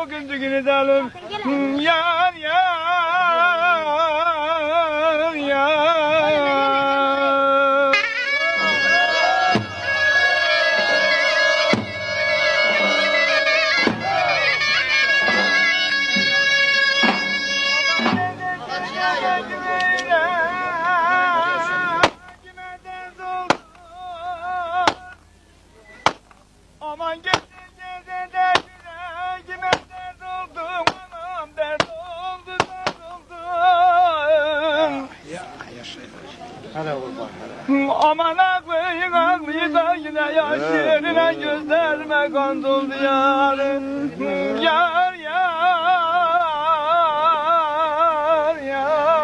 bugün düğün edelim. Yar yar yar. Aman gel kime dert oldum, anam dert oldu, dert oldum. Aman ağlayın ağlayın da yine yaşlarına gözlerime kan doldu yarın. Yar yar yar.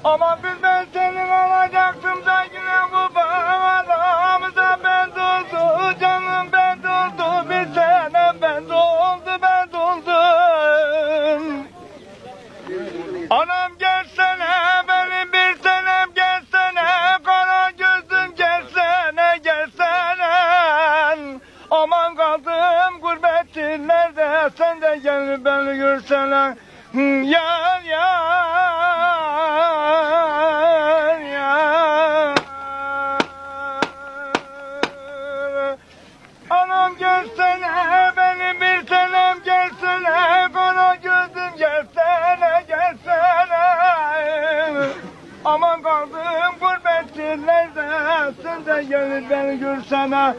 Aman biz ben senin alacaktım da yine bu bağlamda ben doldu, canım ben doldu, bir tanem ben doldu, ben doldum. Anam gelsene, benim bir tanem gelsene, kara gözlüm gelsene, gelsene. Aman kaldım gurbet illerde, sen de gel beni görsene. Yar yar yar. Anam gelsene, benim bir tanem gelsene, kara gözlüm gelsene, gelsene. Aman kaldım gurbet illerde, sen de gel beni görsene.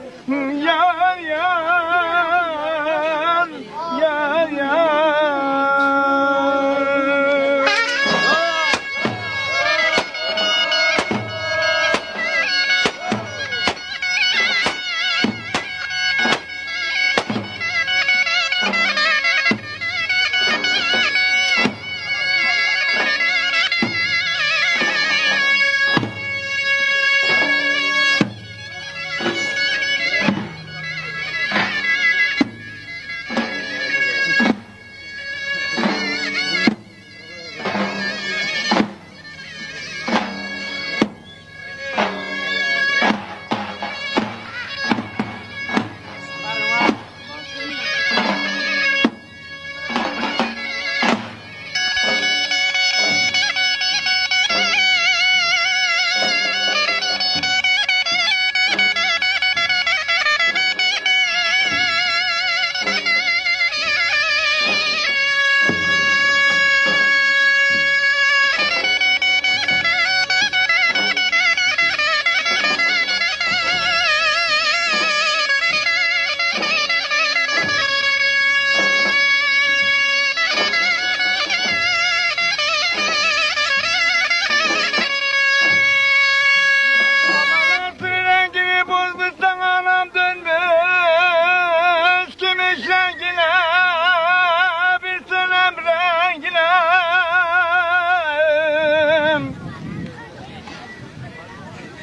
Yar yar yar yar.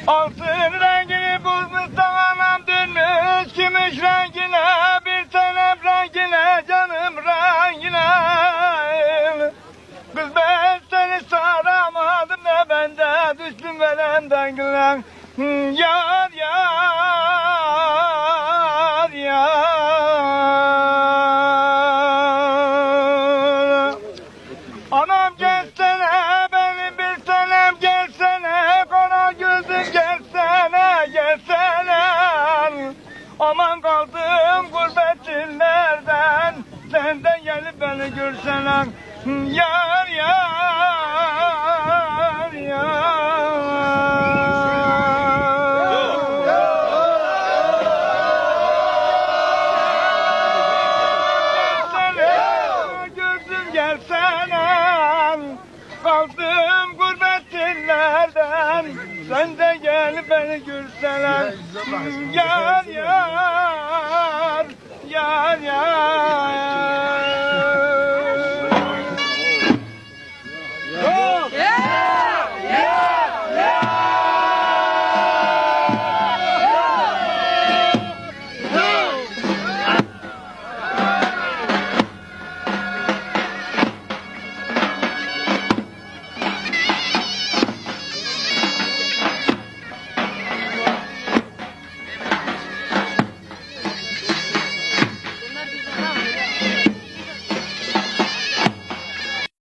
Altın rengini bozmuşsan anam dönmüş, gümüş rengine, bir tanem rengine, canım rengine. Kız ben seni saramadım da ben de düştüm veremden gülen. Yar yar yar. Anam gelsene, benim bir tanem gelsene, kara gözüm gelsene, gelsene. Aman kaldım gurbet illerden, sen de gelip beni görsene. Yar yar yar. Kaldım gurbet illerden, sen de gel beni görseler. Yar yar yar yar.